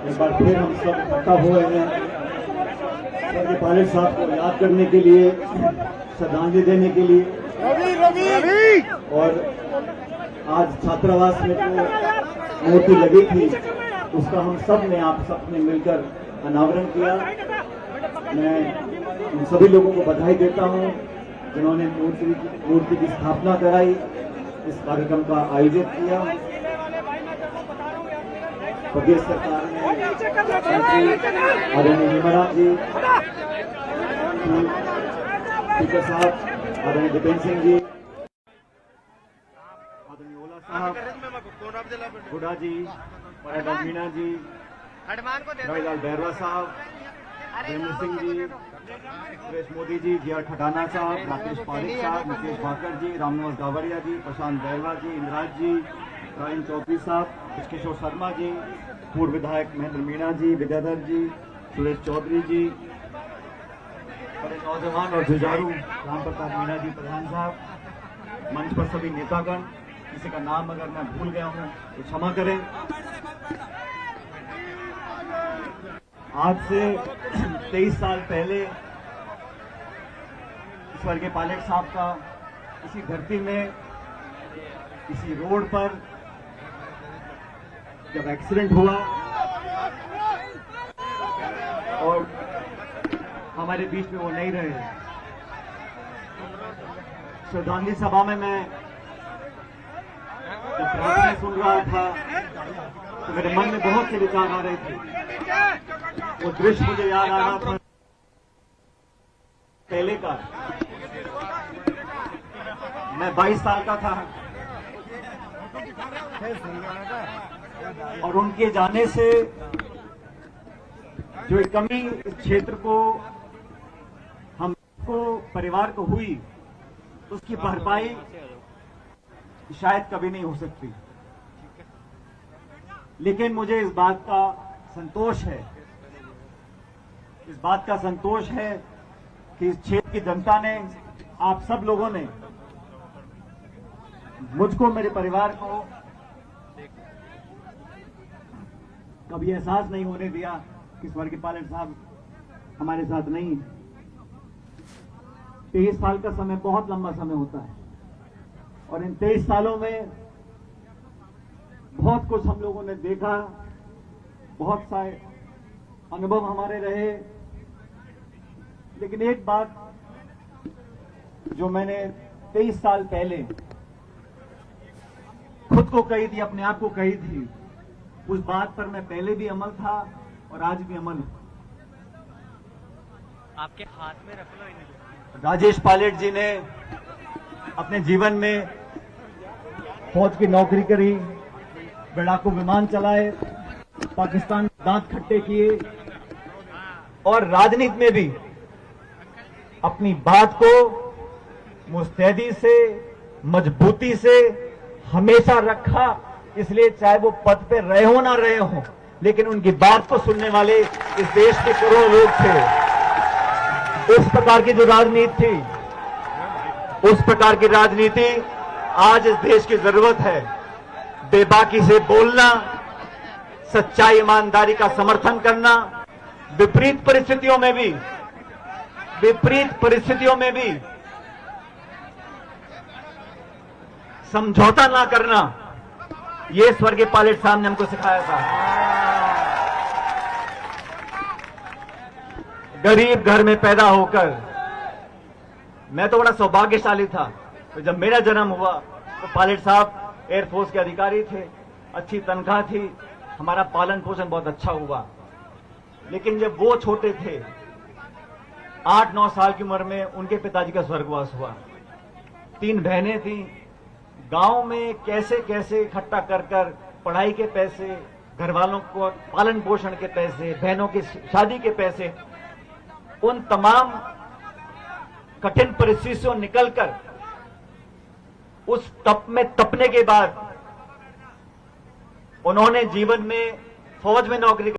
एक बार फिर हम सब इकट्ठा हुए हैं स्वर्गीय पायलट साहब को याद करने के लिए, श्रद्धांजलि देने के लिए। और आज छात्रावास में जो मूर्ति लगी थी उसका हम सब ने, आप सब ने मिलकर अनावरण किया। मैं उन सभी लोगों को बधाई देता हूं जिन्होंने मूर्ति की स्थापना कराई, इस कार्यक्रम का आयोजित किया। प्रदेश सरकार ने आदरणीय हेमराम जी, स्पीकर साहब आदरणीय दीपेंद्र सिंह जी, आदरणीय ओला साहब, गुडा जी, पराडा मीणा जी, रविलाल बैरवा साहब, देवेंद्र सिंह जी, सुरेश मोदी जी, जी आर ठटाना साहब, राकेश पारिक साहब, मुकेश भाकर जी, रामनिवास गावड़िया जी, प्रशांत बैरवा जी, इंद्राज जी, रायन चौधरी साहब, किशोर शर्मा जी, पूर्व विधायक महेंद्र मीणा जी, विद्याधर जी, सुरेश चौधरी जी, बड़े नौजवान और जुझारू राम प्रताप मीणा जी प्रधान साहब, मंच पर सभी नेतागण, किसी का नाम अगर मैं भूल गया हूं तो क्षमा करें। आज से 23 साल पहले स्वर्गीय पायलट साहब का इसी धरती में, इसी रोड पर जब एक्सीडेंट हुआ और हमारे बीच में वो नहीं रहे, श्रद्धांजलि सभा में मैं जब प्रार्थना सुन रहा था तो मेरे मन में बहुत से विचार आ रहे थे। वो दृश्य मुझे याद आ रहा था पहले का। मैं 22 साल का था और उनके जाने से जो एक कमी इस क्षेत्र को, हमको, परिवार को हुई, उसकी भरपाई शायद कभी नहीं हो सकती। लेकिन मुझे इस बात का संतोष है, इस बात का संतोष है कि इस क्षेत्र की जनता ने, आप सब लोगों ने मुझको, मेरे परिवार को कभी एहसास नहीं होने दिया कि स्वर्गीय पायलट साहब हमारे साथ नहीं है। 23 साल का समय बहुत लंबा समय होता है और इन 23 सालों में बहुत कुछ हम लोगों ने देखा, बहुत सारे अनुभव हमारे रहे। लेकिन एक बात जो मैंने 23 साल पहले खुद को कही थी, अपने आप को कही थी, उस बात पर मैं पहले भी अमल था और आज भी अमल हूं। आपके हाथ में रख लो इन्हें। राजेश पायलट जी ने अपने जीवन में फौज की नौकरी करी, लड़ाकू विमान चलाए, पाकिस्तान में दांत खट्टे किए और राजनीति में भी अपनी बात को मुस्तैदी से, मजबूती से हमेशा रखा। इसलिए चाहे वो पद पे रहे हो ना रहे हो, लेकिन उनकी बात को सुनने वाले इस देश के करोड़ों लोग थे। उस प्रकार की जो राजनीति थी, उस प्रकार की राजनीति आज इस देश की जरूरत है। बेबाकी से बोलना, सच्चाई ईमानदारी का समर्थन करना, विपरीत परिस्थितियों में भी समझौता ना करना, ये स्वर्गीय पायलट साहब ने हमको सिखाया था। गरीब घर में पैदा होकर मैं तो बड़ा सौभाग्यशाली था। तो जब मेरा जन्म हुआ तो पायलट साहब एयरफोर्स के अधिकारी थे, अच्छी तनख्वाह थी, हमारा पालन पोषण बहुत अच्छा हुआ। लेकिन जब वो छोटे थे, 8-9 साल की उम्र में उनके पिताजी का स्वर्गवास हुआ। 3 बहनें थीं। गांव में कैसे कैसे इकट्ठा कर कर पढ़ाई के पैसे, घर वालों को पालन पोषण के पैसे, बहनों की शादी के पैसे, उन तमाम कठिन परिस्थितियों से निकलकर उस तप में तपने के बाद उन्होंने जीवन में फौज में नौकरी